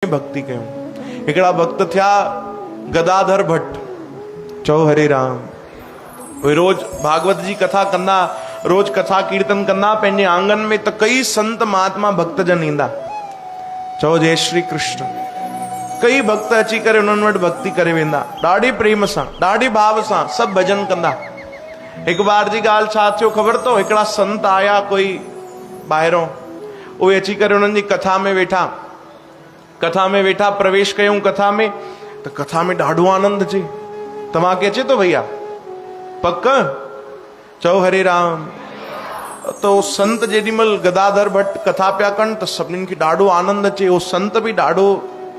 में भक्ति कयूं। हिकिड़ा भक्त थिया गदाधर भट्ट, चओ हरे राम। वे रोज भागवत जी कथा कंदा, रोज कथा कीर्तन कंदा पंहिंजे आंगन में, त कई संत महात्मा भक्त जन ईंदा, चओ जय श्री कृष्ण। कई भक्त अची करे उन्हनि वटि भक्ति करे वेंदा, ॾाढे प्रेम सां, ॾाढे भाव सां सभु भजन कंदा। हिकु बार जी ॻाल्हि छा थियो ख़बर अथव, हिकिड़ा संत आया कोई ॿाहिरों, उहे अची करे उन्हनि जी कथा में वेठा, प्रवेश कयूं कथा में, त कथा में ॾाढो आनंद अचे। तव्हांखे अचे थो भैया? पक? चओ हरे राम। तो संत जेॾीमहिल गदाधर भट्ट कथा पिया कनि त सभिनीनि खे ॾाढो आनंद अचे। उहो संत बि ॾाढो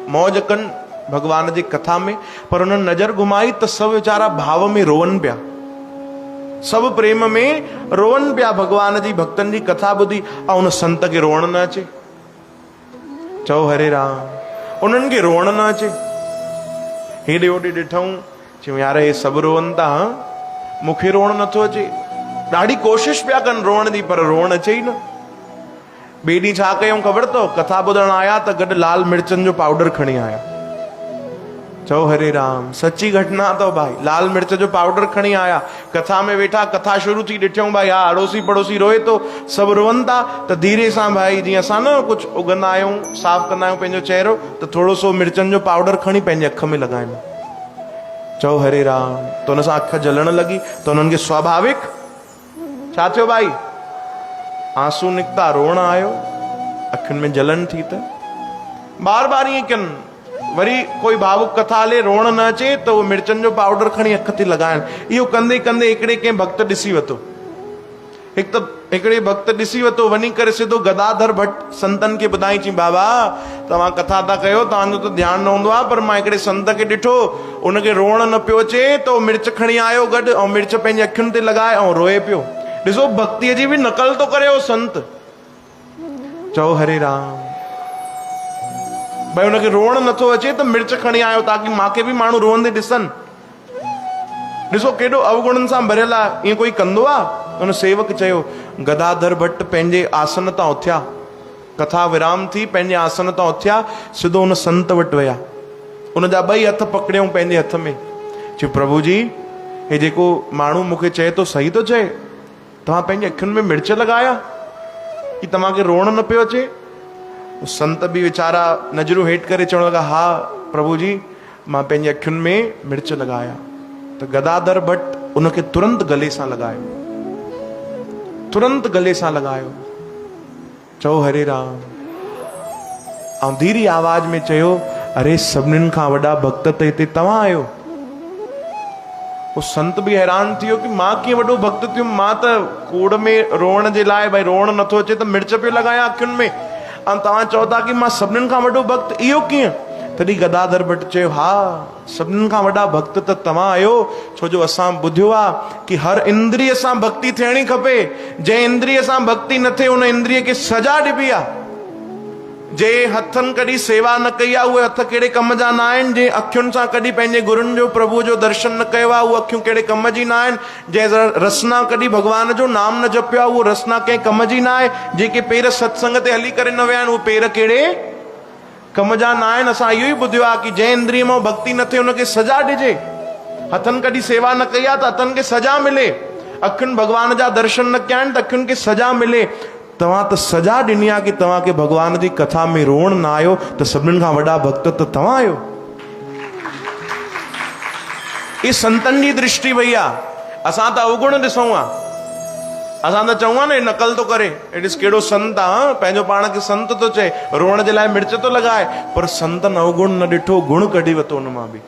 मौज कनि भगवान जी कथा में, पर उन्हनि नज़र घुमाई त सभु वीचारा भाव में रोअनि पिया, सभु प्रेम में रोअनि पिया भगवान जी भक्तनि जी कथा ॿुधी, ऐं उन संत खे रोअण न अचे। चओ हरे राम। उन्हनि खे रोअण न अचे। हेॾे होॾे ॾिठूं, चयूं यार हे सभु रोअनि था, मूंखे रोअण नथो अचे। ॾाढी कोशिशि पिया कनि रोअण जी, पर रोअण अचे ई न। ॿिए ॾींहुं छा कयूं ख़बर अथव? कथा ॿुधण आया त गॾु लाल मिर्चनि जो पाउडर खणी आया। चओ हरे राम। सची घटना अथव भाई, लाल मिर्च जो पाउडर खणी आया। कथा में वेठा, कथा शुरू थी, ॾिठूं भाई हा अड़ोसी पड़ोसी रोए थो, सभु रोअनि था, त धीरे सां भाई जीअं असां न कुझु उगंदा आहियूं, साफ़ कंदा आहियूं पंहिंजो चहिरो, त थोरो सो मिर्चनि जो पाउडर खणी पंहिंजे अख में लॻायूं। चओ हरे राम। त हुन सां अख जलण लॻी, त हुननि खे स्वाभाविक छा थियो भाई? आंसू निकिता, रोअण आयो, अखियुनि में जलन थी। त बार बार ईअं कनि। वरी कोई भावुक कथा हले, रोअण न अचे, त उहो मिर्चनि जो पाउडर खणी अख ते लॻाइनि। इहो कंदे कंदे हिकिड़े कंहिं भक्त ॾिसी वरितो, हिकिड़े भक्त ॾिसी वरितो, वञी करे सिधो गदाधर भट्ट संतनि खे ॿुधाई, चई बाबा तव्हां कथा था कयो, तव्हांजो त ध्यानु न हूंदो आहे, पर मां हिकिड़े संत खे ॾिठो, उनखे रोअण न पियो अचे, त उहो मिर्च खणी आयो गॾु, ऐं मिर्च पंहिंजे अखियुनि ते लॻाए ऐं रोए पियो। ॾिसो भक्तीअ जी बि नकल थो करे उहो संत। चओ हरे राम। भाई हुनखे रोअण नथो अचे त मिर्च खणी आयो, ताकी मूंखे बि माण्हू रोअंदे ॾिसनि। ॾिसो केॾो अवगुणनि सां भरियल आहे। ईअं कोई कंदो आहे? हुन सेवक चयो। गदाधर भट्ट पंहिंजे आसन तां उथिया, कथा विराम थी, पंहिंजे आसन तां उथिया, सिधो हुन संत वटि विया, उनजा ॿई हथ पकड़ियऊं पंहिंजे हथ में। चयो प्रभु जी, हे जेको माण्हू मूंखे चए थो सही थो चए? तव्हां पंहिंजे अखियुनि में मिर्च लॻाया कि तव्हांखे रोअण न पियो अचे? संत बि वीचारा नज़रूं हेठि करे चवण लॻा, हा प्रभु जी, मां पंहिंजे अखियुनि में मिर्च लॻाया। त गदाधर भट्ट उनखे तुरंत गले सां लॻायो, तुरंत गले सां लॻायो। चओ हरे राम। ऐं धीरी आवाज में चयो, अरे सभिनीनि खां वॾा भक्त त हिते तव्हां आहियो। उहो संत बि हैरान थी वियो कि मां कीअं वॾो भक्त थियुमि? मां त कूड़ में रोअण जे लाइ, भाई रोअण नथो अचे त मिर्च पियो लॻायां अखियुनि में, ऐं तव्हां चओ था कि मां सभिनीनि खां वॾो भक्त, इहो कीअं? तॾहिं गदाधर भट्ट चयो, हा सभिनीनि खां वॾा भक्त त तव्हां आहियो, छो जो असां ॿुधियो आहे कि हर इंद्रिय सां भक्ति थियणी खपे। जंहिं इंद्रिय सां भक्ति न थिए उन इंद्रिय खे सजा ॾिबी आहे। जे हथनि कॾहिं सेवा न कई आहे, उहे हथ कहिड़े कम जा न आहिनि। जे अखियुनि सां कॾहिं पंहिंजे गुरुनि जो, प्रभु जो दर्शन न कयो आहे, उहे अखियूं कहिड़े कम जी न आहिनि। जंहिं रसना कॾहिं भगवान जो नाम न जपियो आहे, उहो रसना कंहिं कम जी न आहे। जेके पेर सत्संग ते हली करे न विया आहिनि, उहे पेर कहिड़े कम जा न आहिनि। असां इहो ई ॿुधियो आहे कि जंहिं इंद्रिय मां भक्ति न थिए उनखे सजा ॾिजे। हथनि कॾहिं सेवा न कई आहे त हथनि खे सजा मिले। अखियुनि भगवान जा दर्शन न कया आहिनि त अखियुनि खे सजा मिले। तव्हां त सजा ॾिनी आहे कि तव्हांखे भगवान जी कथा में रोअण न आयो, त सभिनीनि खां वॾा भक्त त तव्हां आहियो। ये संतन जी दृष्टि भई आहे। असां त अवगुण ॾिसूं आहे, असां त चऊं न नकल थो करे, ॾिस कहिड़ो संत आहे, पंहिंजो पाण खे संत थो चए, रोअण जे लाइ मिर्च थो लॻाए, पर संतन अवगुण न ॾिठो, गुण कढी वरितो, हुन मां बि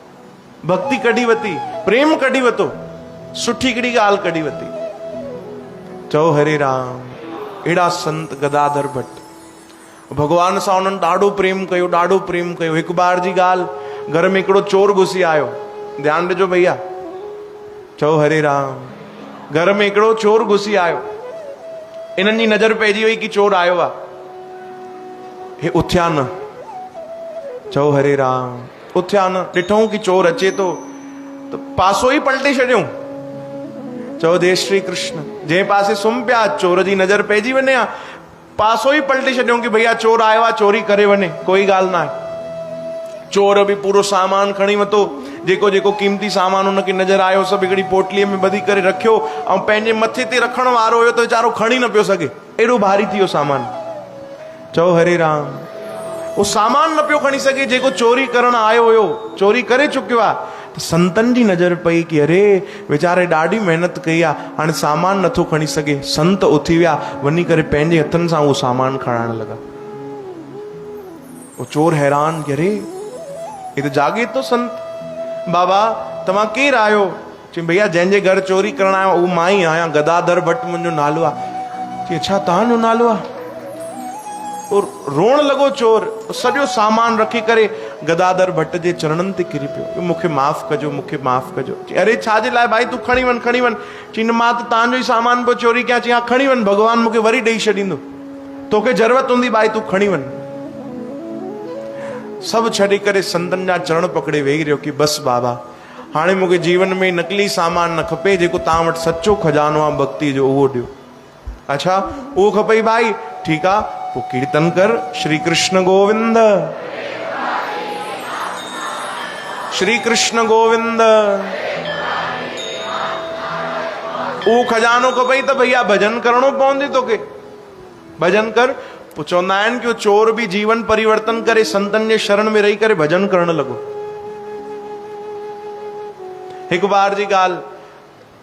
भक्ति कढी वरिती, प्रेम कढी वरितो, सुठी हिकिड़ी ॻाल्हि कढी वरिती। चओ हरे राम। अहिड़ा संत गदाधर भट्ट, भगवान सां उन्हनि ॾाढो प्रेम कयो, ॾाढो प्रेम कयो। हिकु बार जी ॻाल्हि, घर में हिकिड़ो चोर घुसी आयो, ध्यानु ॾिजो भैया। चओ हरे राम। घर में हिकिड़ो चोर घुसी आयो, इन्हनि जी नज़र पइजी वई कि चोर आयो आहे। हे उथिया न। चओ हरे राम। उथिया न। ॾिठूं कि चोर अचे थो त पासो ई पलटे छॾियूं। चओ जय श्री कृष्ण। जंहिं पासे सुम्ही पिया, चोर जी नज़र पइजी वञे, पासो ई पलटे छॾियूं कि भैया चोर आयो आहे, चोरी करे वञे, कोई ॻाल्हि न आहे। चोर बि पूरो सामान खणी वरितो, जेको जेको क़ीमती सामान हुनखे नज़र आयो सभु हिकिड़ी पोटलीअ में ॿधी करे रखियो ऐं पंहिंजे मथे ते रखण वारो हुयो त वीचारो खणी न पियो सघे, एॾो भारी थी वियो सामान। चओ हरे राम। उहो सामान न पियो खणी सघे जेको चोरी करण आयो हुयो, चोरी करे चुकियो आहे। त संतन जी नज़र पई कि अरे वीचारे ॾाढी महिनत कई आहे, हाणे सामान नथो खणी सघे। संत उथी विया, वञी करे पंहिंजे हथनि सां उहो सामान खणाइण लॻा। वो चोर हैरान कि अरे ये तो जागे तो संत। बाबा तव्हां केरु आहियो? चई भैया जंहिंजे घर चोरी करण आयो उहो मां ई आहियां, गदाधर भट्ट मुंहिंजो नालो आहे। चई अच्छा तव्हांजो नालो आहे? और रोअण लॻो चोर, सॼो सामान रखी करे गदाधर भट्ट जे चरणनि ते किरी पियो, मूंखे माफ़ कजो, मूंखे माफ़ कजो। चई अरे छाजे लाइ भाई, तूं खणी वञ खणी वञ। चई मां त तव्हांजो ई सामान पियो चोरी कयां। चई हा खणी वञ, भॻवान मूंखे वरी ॾेई छॾींदो, तोखे ज़रूरत हूंदी भाई, तूं खणी वञ। सभु छॾे करे संतनि जा चरण पकड़े वेही रहियो कि बसि बाबा हाणे मूंखे जीवन में नकली सामान न खपे, जेको तव्हां वटि सचो खजानो आहे भक्ति जो उहो ॾियो। अच्छा उहो खपई भाई, ठीकु आहे, पोइ कीर्तन कर श्री कृष्ण गोविंद, श्री कृष्ण गोविंद। उहो खजानो खपई त भैया भजन करणो पवंदी तोखे, भजन कर। पोइ चवंदा आहिनि कि चोर बि जीवन परिवर्तन करे संतनि जे शरण में रही करे भजन करण लॻो। हिकु बार जी ॻाल्हि,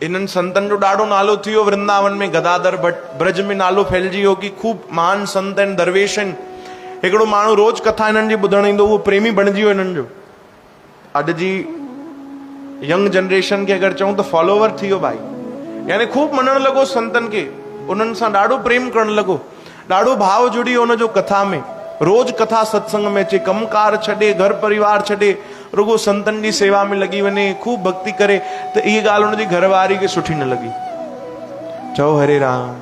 इन्हनि संतनि जो ॾाढो नालो थी वियो वृंदावन में, गदाधर भट्ट ब्रज में नालो फैलिजी वियो कि खूब महान संत आहिनि, दरवेश आहिनि। हिकिड़ो माण्हू रोज कथा इन्हनि जी ॿुधण ईंदो, उहो प्रेमी बणिजी वियो इन्हनि जो। अॼु जी यंग जनरेशन खे अगरि चऊं त फॉलोवर थी वियो भाई, यानी खूब मञण लॻो संतनि खे, उन्हनि सां ॾाढो प्रेम करण लॻो, ॾाढो भाव जुड़ी वियो हुनजो कथा में। रोज कथा सत्संग में अचे, कमकार छॾे, घर परिवार छॾे, रुगो संतनि जी सेवा में लॻी वञे, खूब भक्ति करे। त इहा ॻाल्हि हुनजी घरवारी खे सुठी न लॻी। चओ हरे राम,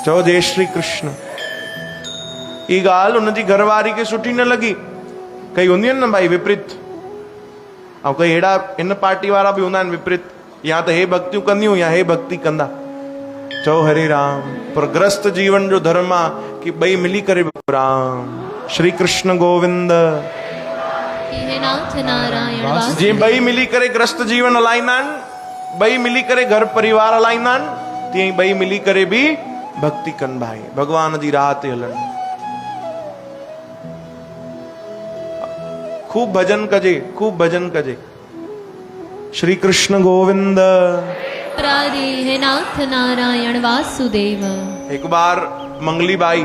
चओ जय श्री कृष्ण। इहा ॻाल्हि हुनजी घरवारी खे सुठी न लॻी। कई हूंदियूं आहिनि न भाई विपरीत, ऐं कई अहिड़ा इन पार्टी वारा बि हूंदा आहिनि विपरीत, या त हे भक्तियूं कंदियूं या हे भक्ति कंदा। चओ हरे राम। पर ग्रस्त जीवन जो धर्म आहे कि ॿई मिली करे राम श्री कृष्ण गोविंद। जीअं ॿई मिली करे ग्रस्त जीवन हलाईंदा आहिनि, ॿई मिली करे घर परिवार हलाईंदा आहिनि, तीअं ई ॿई मिली करे बि भक्ति कनि भाई, भगवान जी राह ते हलनि। खूब भजन कजे, खूब भजन कजे। श्री कृष्ण गोविंद। हे नाथ नारायण वासुदेव। एक बार मंगली बाई,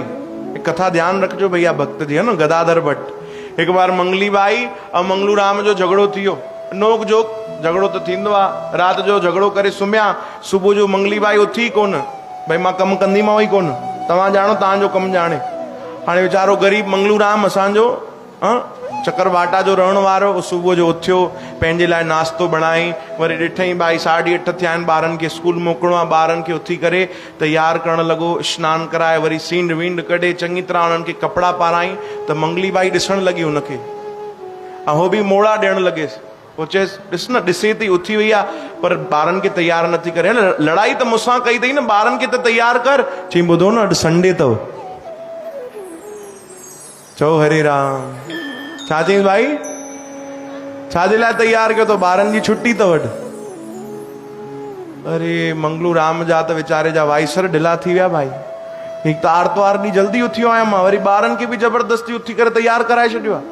एक कथा ध्यान रखजो भैया भक्त जी, है ना, गदाधर भट्ट। एक बार मंगली बाई और मंगलू राम जो झगड़ो थियो, नोक जोक झगड़ो तो थींदो आहे। रात जो झगड़ो करे सुम्हिया, सुबुह जो मंगली बाई उथी कोन, भाई मां कमु कंदीमांव ई कोन, तव्हां ॼाणो तव्हांजो कमु ॼाणे। हाणे वीचारो ग़रीब मंगलू राम असांजो चकरभाटा जो रहण वारो, सुबुह जो उथियो, पंहिंजे लाइ नाश्तो बणाई, वरी ॾिठई भाई 8:30 थिया आहिनि, ॿारनि खे स्कूल मोकिलिणो आहे, ॿारनि खे उथी करे तयारु करणु लॻो, सनानु कराए, वरी सींड वींड कढे, चङी तरह उन्हनि खे कपिड़ा पाराई। त मंगली बाई ॾिसणु लॻी हुनखे, ऐं हो बि मोड़ा ॾियणु लॻेसि। पोइ चएसि ॾिस न, ॾिसे थी उथी वई आहे, पर ॿारनि खे तयारु नथी करे। लड़ाई त मूंसां कई अथई न, ॿारनि खे त तयारु कर। चई ॿुधो न, अॼु संडे अथव। चओ हरे राम। छा चई भाई, छाजे लाइ तयारु कयो? तो ॿारनि जी छुट्टी अथव अॼु। अरे मंगलू राम जा त वीचारे जा वाइसर ढिला थी विया भाई। हिकु त आर्तवार ॾींहुं जल्दी उथियो आहियां मां, वरी ॿारनि खे बि ज़बरदस्ती उथी करे तयारु कराए छॾियो आहे।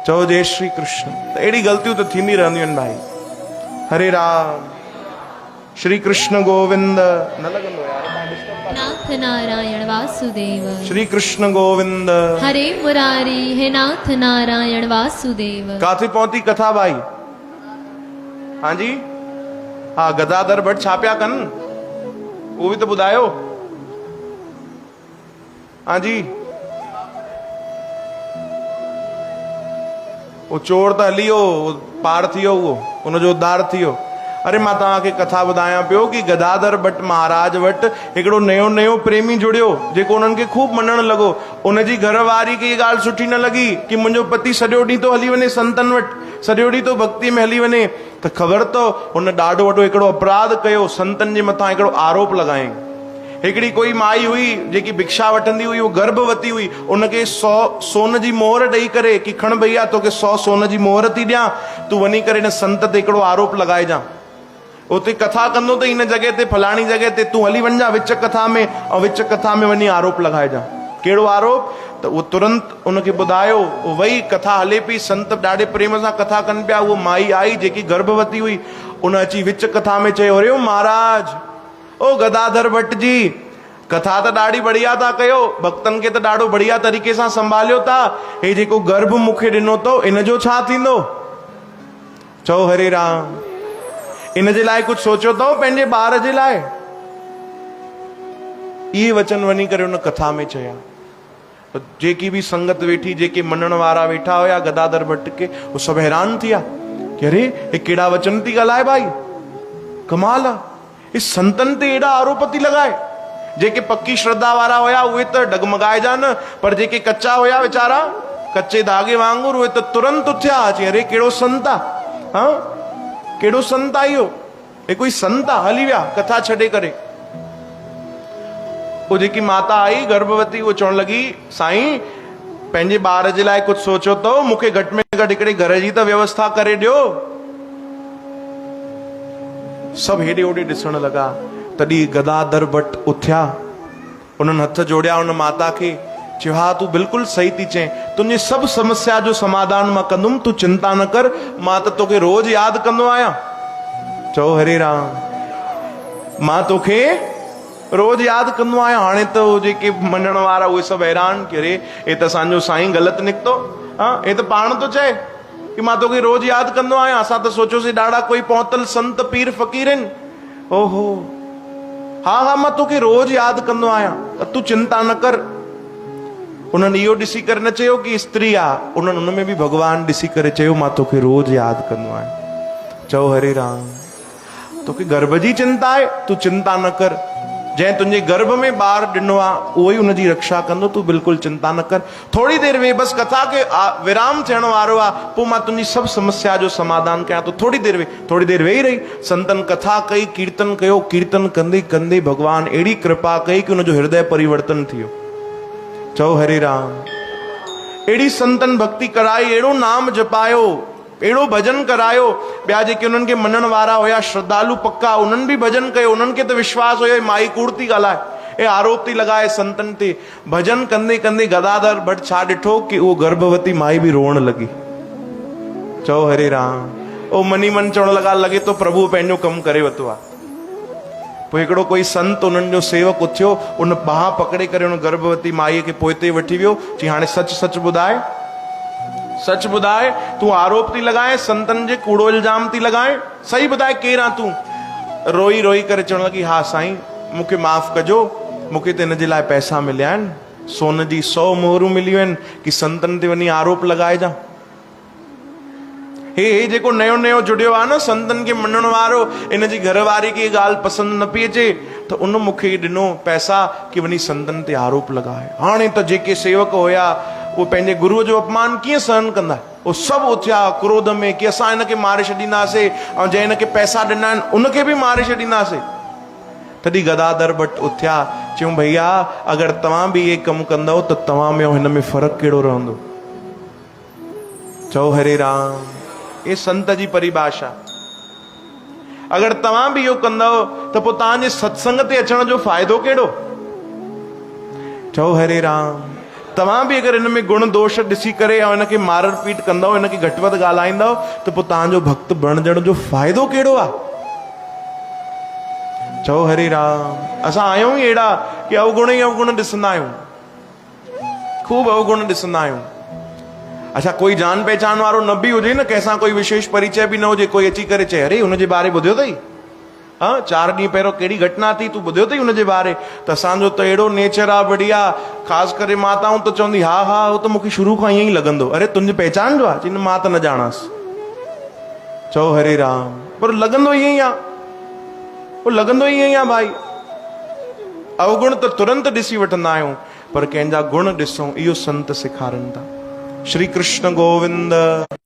चओ जय श्री कृष्ण। त अहिड़ी ग़लतियूं त थींदी रहंदियूं आहिनि भाई। हरे राम। श्री कृष्ण गोविंद। न लॻंदो यार, नाथ नारायण वासुदेव। श्री कृष्ण गोविंद। हरे मुरारी, हे नाथ नारायण वासुदेव। काथे पहुती कथा भाई? हाँ जी, हाँ, गदाधर भट्ट छा पिया कनि उहो बि त ॿुधायो। हाँ जी, वो चोर त हली वियो, पार थी वियो, उहो उनजो उद्धार थी वियो। अरे मां तव्हांखे कथा ॿुधायां पियो कि गदाधर भट्ट महाराज वटि हिकिड़ो नयो प्रेमी जुड़ियो, जेको उन्हनि खे खूब मञणु लॻो। उनजी घरवारी खे इहा ॻाल्हि सुठी न लॻी कि मुंहिंजो पति सॼो ॾींहुं थो हली वञे संतनि वटि, सॼो ॾींहुं तो भक्ति में हली वञे। त ख़बर अथव, हुन ॾाढो वॾो हिकिड़ो अपराध कयो, संतनि जे मथां हिकिड़ो आरोप लॻायईं। हिकिड़ी कोई माई हुई जेकी भिक्षा वठंदी हुई, वो गर्भवती हुई, उनखे 100 सोन जी मोहर ॾेई करे कि खण भैया तोखे 100 सोन जी मोहर थी ॾियां, तूं वञी करे हिन संत ते हिकिड़ो आरोप लॻाइजां, उते कथा कंदो त हिन जॻह ते फलाणी जॻह ते तूं हली वञ विच कथा में, ऐं विच कथा में वञी आरोप लॻाइजां। कहिड़ो आरोप? त उहो तुरंत उनखे ॿुधायो, वही कथा हले पई, संत ॾाढे प्रेम सां कथा कनि पिया। उहो माई आई जेकी गर्भवती हुई, उन अची विच कथा में चयो, अरे महाराज, ओ गदाधर भट्ट जी, कथा त ॾाढी बढ़िया था कयो, भक्तनि खे त ॾाढो बढ़िया तरीक़े सां संभालियो था, हे जेको गर्भ मूंखे ॾिनो अथव इन जो छा थींदो? चओ हरे राम। इन जे लाइ कुझु सोचियो अथव पंहिंजे ॿार जे लाइ? इहे वचन वञी करे उन कथा में चया। जेकी बि संगत वेठी, जेके मञण वारा वेठा हुया गदाधर भट्ट के, वो सभु हैरान थिया कि अरे हे कहिड़ा वचन थी ॻाल्हाए भाई, कमाल आहे। इस संतन ते एॾा आरोप थी लॻाए। जेके पक्की श्रद्धा वारा हुया उहे त डगमगाइजा न, पर जेके कच्चा हुया वीचारा कच्चे धागे वांगुर, उहे त तुरंत उथिया अची, अरे कहिड़ो संत आहे, हाँ कहिड़ो संत आहे इहो, हे कोई संत आहे, हली विया कथा छॾे करे। वो जेकी माता आई गर्भवती, वो चवण लगी, साईं पंहिंजे ॿार जे लाइ कुझु सोचियो अथव? मूंखे घटि में घटि हिकिड़े घर जी त व्यवस्था करे ॾियो। सभु हेॾे होॾे ॾिसण लॻा। तॾहिं गदाधर भट्ट उथिया, उन्हनि हथ जोड़िया उन माता खे, चयो हा तूं बिल्कुलु सही थी चए, तुंहिंजी सभु समस्या जो समाधान मां कंदुमि, तूं चिंता न कर, मां त तोखे रोज़ यादि कंदो आहियां। चओ हरे राम। मां तोखे रोज़ यादि कंदो आहियां। हाणे त उहे जेके मञण वारा उहे सभु हैरान कि अरे हे त असांजो साईं ग़लति निकितो, हा हे त पाण थो चए कि मां तोखे रोज़ यादि कंदो आहियां। असां त सोचियोसीं ॾाढा कोई पहुतल संत पीर फ़क़ीर आहिनि। ओहो, हा हा मां तोखे रोज़ यादि कंदो आहियां, त तूं चिंता न कर। उन्हनि इहो ॾिसी करे न चयो कि स्त्री आहे, उन्हनि उन में बि भॻवानु ॾिसी करे चयो मां तोखे रोज़ यादि कंदो आहियां। चओ हरे राम। तोखे गर्भ जी चिंता आहे, तूं चिंता न कर। जंहिं तुंहिंजे गर्भ में ॿार ॾिनो आहे उहो ई उनजी रक्षा कंदो, तूं बिल्कुलु चिंता न कर। थोड़ी देरि वेह, बसि कथा खे विराम थियण वारो आहे, पोइ मां तुंहिंजी सभु समस्या जो समाधान कयां थो। थोड़ी देरि वेह। थोड़ी देरि वेही रही, संतन कथा कई, कीर्तन कयो। कीर्तन कंदे कंदे भगवान अहिड़ी कृपा कई कि उनजो हृदय परिवर्तन थियो। चओ हरे राम। अहिड़ी संतन भक्ति कराई, अहिड़ो नाम जपायो, अहिड़ो भजन करायो। ॿिया जेके उन्हनि खे मञण वारा हुया श्रद्धालु पक्का, उन्हनि बि भजन कयो। उन्हनि खे त विश्वास हुयो माई कूड़ थी ॻाल्हाए, ए आरोप थी लॻाए संतनि ते। भजन कंदे कंदे गदाधर भट्ट छा ॾिठो कि उहो गर्भवती माई बि रोअण लॻी। चओ हरे राम। ओ मनी मन चवण लॻा, लॻे तो प्रभु पंहिंजो कमु करे वरितो आहे। पोइ हिकिड़ो कोई संत उन्हनि जो सेवक उथियो, उन बाह पकड़े करे उन गर्भवती माईअ खे पोइते वठी वियो। चई हाणे सच सच ॿुधाए, सच ॿुधाए, तूं आरोप थी लॻाए, संतनि जे कूड़ो इल्ज़ाम थी लॻाए, सही ॿुधाए केरु आहे तूं? रोई रोई करे चवण लॻी, हा साईं मूंखे माफ़ कजो, मूंखे त हिन जे लाइ पैसा मिलिया आहिनि, सोन जी 100 मोहरूं मिलियूं आहिनि कि संतनि ते वञी आरोप लॻाइजां। हे जेको नयो नयो जुड़ियो आहे न संतनि खे मञण वारो, इन जी घरवारी खे ॻाल्हि पसंदि न पई अचे, त उन मूंखे ॾिनो पैसा कि वञी संतनि ते आरोप लॻाए। हाणे त जेके सेवक हुया उहे पंहिंजे गुरुअ जो अपमान कीअं सहन कंदा? उहे सभु उथिया क्रोध में कि असां हिनखे मारे छॾींदासीं, ऐं जंहिं हिनखे पैसा ॾिना आहिनि उनखे बि मारे छॾींदासीं। तॾहिं गदाधर भट्ट उथिया, चयूं भैया अगरि तव्हां बि इहे कमु कंदव त तव्हां में ऐं हिन में फ़र्क़ु कहिड़ो रहंदो? चओ हरे राम। ये संत जी परिभाषा। अगरि तव्हां बि इहो कंदव त पोइ तव्हांजे सत्संग ते अचण जो फ़ाइदो कहिड़ो? चओ हरे राम। तव्हां बि अगरि हिन में गुण दोष ॾिसी करे ऐं हिनखे मार पीट कंदव, हिनखे घटि वधि ॻाल्हाईंदव, त पोइ तव्हांजो भक्त बणजण जो फ़ाइदो कहिड़ो आहे? चओ हरे राम। असां आहियूं ई अहिड़ा कि अवगुण ई अवगुण ॾिसंदा आहियूं, ख़ूब अवगुण ॾिसंदा आहियूं। अच्छा कोई जान पहचान वारो न बि हुजे न, कंहिंसां कोई विशेष परिचय बि न हुजे, कोई अची करे चए अरे हुनजे बारे ॿुधियो अथई, हाँ 4 ॾींहं पहिरियों कहिड़ी घटना थी, तूं ॿुधियो अथई हुनजे बारे? त असांजो त अहिड़ो नेचर आहे बढ़िया, ख़ासि करे माताऊं त चवंदी हा हा उहो त मूंखे शुरू खां ईअं ई लॻंदो। अरे तुंहिंजी पहचान जो आहे? चई मां त न ॼाणांसि। चओ हरे राम। पर लॻंदो ईअं ई आहे, उहो लॻंदो ईअं ई आहे भाई। अवगुण त तुरंत ॾिसी वठंदा आहियूं, पर कंहिंजा गुण ॾिसूं, इहो संत सेखारनि था। श्री कृष्ण गोविंद।